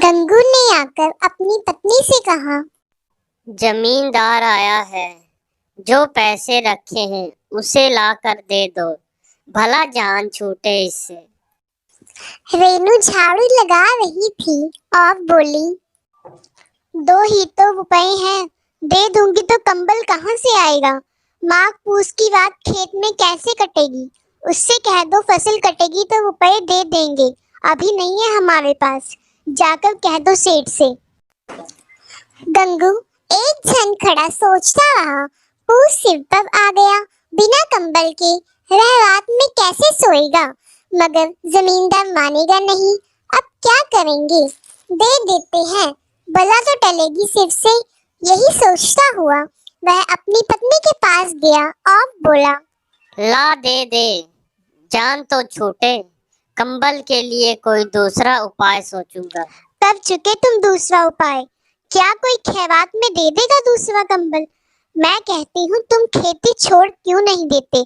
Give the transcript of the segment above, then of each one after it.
गंगू ने आकर अपनी पत्नी से कहा, जमींदार आया है, जो पैसे रखे हैं उसे लाकर दे दो, भला जान छूटे इससे। रेनू झाड़ू लगा रही थी और बोली, 2 ही तो रुपए हैं, दे दूंगी तो कंबल कहाँ से आएगा। माँ पूस की बात खेत में कैसे कटेगी, उससे कह दो फसल कटेगी तो रुपए दे देंगे, अभी नहीं है हमारे पास, जाकर कह दो सेठ से। गंगू एक क्षण खड़ा सोचता रहा। पूस सिर पर आ गया, बिना कंबल के वह रात में कैसे सोएगा, मगर जमींदार मानेगा नहीं। अब क्या करेंगे, दे देते हैं, बला तो टलेगी सिर से। यही सोचता हुआ वह अपनी पत्नी के पास गया और बोला, ला दे, जान तो छूटे, कंबल के लिए कोई दूसरा उपाय सोचूंगा। कर चुके तुम दूसरा उपाय, क्या कोई खैरात में दे देगा दूसरा कंबल। मैं कहती हूँ तुम खेती छोड़ क्यों नहीं देते,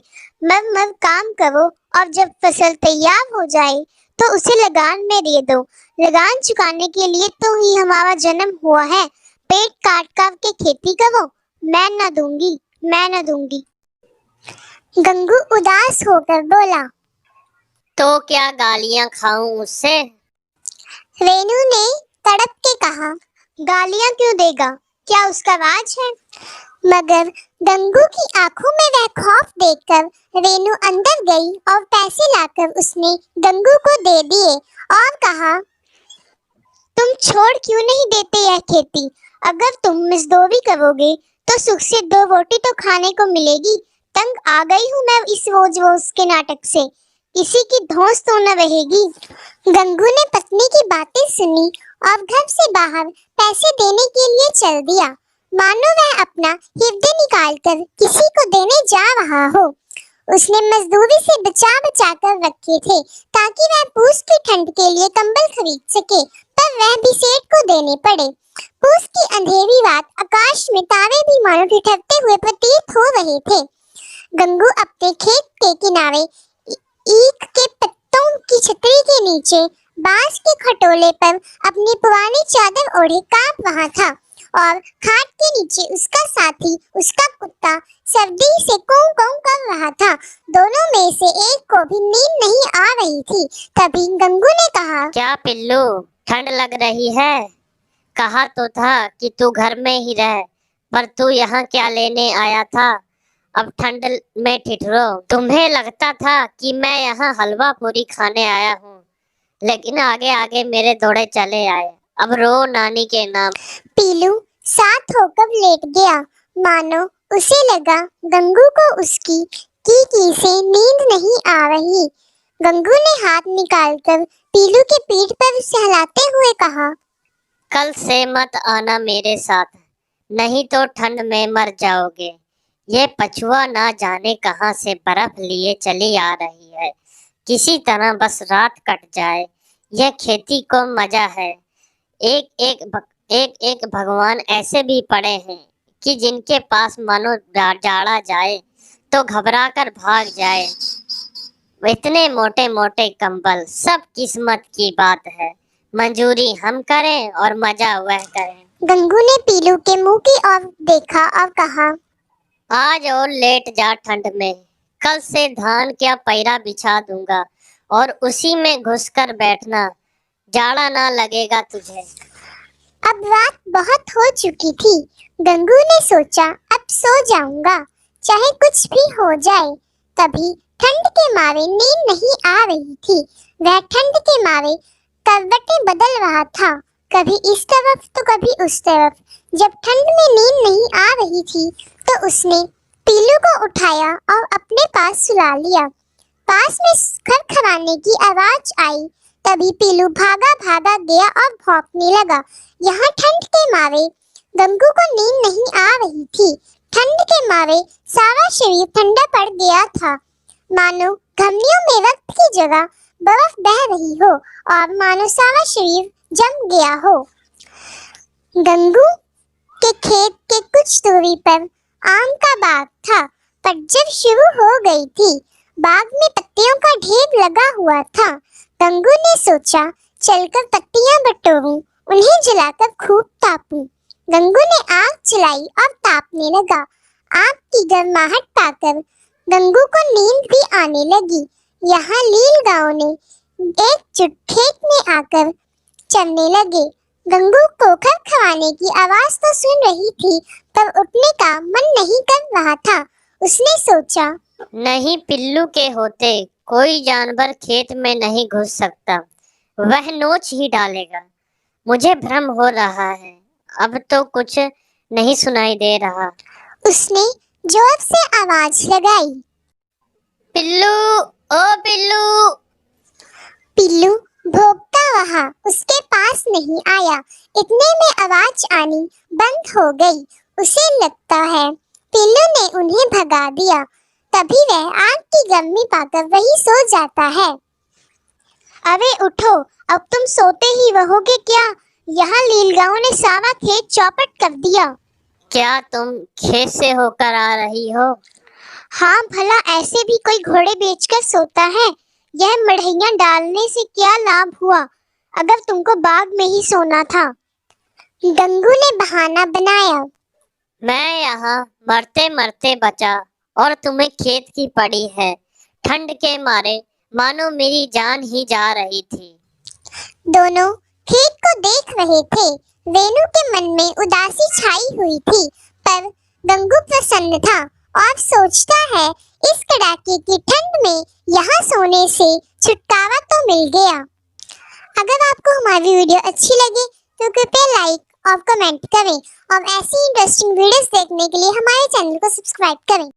मर काम करो और जब फसल तैयार हो जाए तो उसे लगान में दे दो। लगान चुकाने के लिए तो ही हमारा जन्म हुआ है, पेट काट काट के खेती करो। मैं न दूंगी। गंगू उदास होकर बोला, तो क्या गालियां खाऊं उससे। रेनू ने तड़प के कहा, गालियां क्यों देगा, क्या उसका राज है। मगर गंगू की आंखों में वह खौफ देखकर रेनू अंदर गई और पैसे लाकर उसने गंगू को दे दिए और कहा, तुम छोड़ क्यों नहीं देते यह खेती। अगर तुम मजदूरी करोगे तो सुख से 2 रोटी तो खाने को मिलेगी। तंग आ गई हूँ मैं इस रोज के नाटक से, किसी की धौंस तो न रहेगी। गंगू ने पत्नी की बातें सुनी और घर से बाहर पैसे देने के लिए चल दिया, मानो वह अपना हृदय निकालकर किसी को देने जा रहा हो। उसने मजदूरी से बचा कर रखे थे ताकि वह पूस की ठंड के लिए कंबल खरीद सके, पर वह भी सेठ को देने पड़े। पूस की अंधेरी रात, आकाश में तारे भी मानो ठिठकते हुए प्रतीत हो रहे थे। गंगू अपने खेत के किनारे ईख के पत्तों की छतरी के नीचे बांस के खटोले पर अपनी पुरानी चादर ओढ़े कांप रहा था और खाट के नीचे उसका साथी, उसका कुत्ता सर्दी से कौं कौं कर रहा था। दोनों में से एक को भी नींद नहीं आ रही थी। तभी गंगू ने कहा, क्या पिल्लू, ठंड लग रही है। कहा तो था कि तू घर में ही रह, पर तू यहाँ क्या लेने आया था। अब ठंड में ठिठुरो। तुम्हें लगता था कि मैं यहाँ हलवा पूरी खाने आया हूँ, लेकिन आगे आगे मेरे दौड़े चले आए। अब रो नानी के नाम। पीलू साथ होकर लेट गया, मानो उसे लगा गंगू को उसकी की से नींद नहीं आ रही। गंगू ने हाथ निकालकर पीलू के पीठ पर सहलाते हुए कहा, कल से मत आना मेरे साथ, नहीं तो ठंड में मर जाओगे। ये पछुआ ना जाने कहां से बर्फ लिए चली आ रही है, किसी तरह बस रात कट जाए। यह खेती को मजा है। एक भगवान ऐसे भी पड़े हैं कि जिनके पास मानो जाड़ा जाए तो घबरा कर भाग जाए। इतने मोटे मोटे कंबल, सब किस्मत की बात है। मंजूरी हम करें और मजा वह करें। गंगू ने पीलू के मुंह की ओर देखा और कहा, आज और लेट जा ठंड में, कल से धान का पैरा बिछा दूंगा और उसी में घुसकर बैठना, जाड़ा ना लगेगा तुझे। अब रात बहुत हो चुकी थी। गंगू ने सोचा, अब सो जाऊंगा, चाहे कुछ भी हो जाए। तभी ठंड के मारे नींद नहीं आ रही थी। वह ठंड के मारे करवटें बदल रहा था, कभी इस तरफ तो कभी उस तरफ। जब ठंड में नींद नहीं आ रही थी तो उसने पीलू को उठाया और अपने पास सुला लिया। पास में खड़खड़ाने की आवाज आई, तभी पीलू भागा भागा गया और भौंकने लगा। यहाँ ठंड के मारे गंगू को नींद नहीं आ रही थी। ठंड के मारे सारा शरीर ठंडा पड़ गया था, मानो धमनियों में रक्त की जगह बर्फ बह रही हो और मानो सारा शरीर जम गया हो। गंगू के खेत के कुछ दूरी पर आम का बाग था। पतझड़ शुरू हो गई थी, बाग में पत्तियों का ढेर लगा हुआ था। गंगू ने सोचा, चलकर पत्तियां बटोरूं, जलाकर खूब तापूं। गंगू ने आग जलाई और तापने लगा। आग की गर्माहट पाकर गंगू को नींद भी आने लगी। यहाँ लील गांव ने एकजुट खेत में आकर चलने लगे। गंगू कोकर खवाने की आवाज तो सुन रही थी, पर उठने का मन नहीं कर रहा था। उसने सोचा, नहीं, पिल्लू के होते कोई जानवर खेत में नहीं घुस सकता, वह नोच ही डालेगा। मुझे भ्रम हो रहा है, अब तो कुछ नहीं सुनाई दे रहा। उसने जोर से आवाज लगाई, पिल्लू, ओ पिल्लू। पिल्लू भौंकता रहा, उसके पास नहीं आया। इतने में आवाज आनी बंद हो गई। उसे लगता है पिल्लू ने उन्हें भगा दिया। तभी वह आग की गर्मी पाकर वही सो जाता है। अरे उठो, अब तुम सोते ही रहोगे क्या? यहाँ लीलगांव ने सारा खेत चौपट कर दिया। क्या तुम खेत से होकर आ रही हो? हाँ, भला ऐसे भी कोई घोड़े बेचकर सोता है? यह मढ़ैया डालने से क्या लाभ हुआ, अगर तुमको बाग में ही सोना था। गंगू ने बहाना बनाया, मैं यहाँ मरते मरते बचा और तुम्हें खेत की पड़ी है। ठंड के मारे मानो मेरी जान ही जा रही थी। दोनों खेत को देख रहे थे। वेणु के मन में उदासी छाई हुई थी, पर गंगू प्रसन्न था और सोचता है, इस कड़ाके की ठंड में यहाँ सोने से छुटकारा तो मिल गया। अगर आपको हमारी वीडियो अच्छी लगे तो कृपया लाइक और कमेंट करें और ऐसी इंटरेस्टिंग वीडियोस देखने के लिए हमारे चैनल को सब्सक्राइब करें।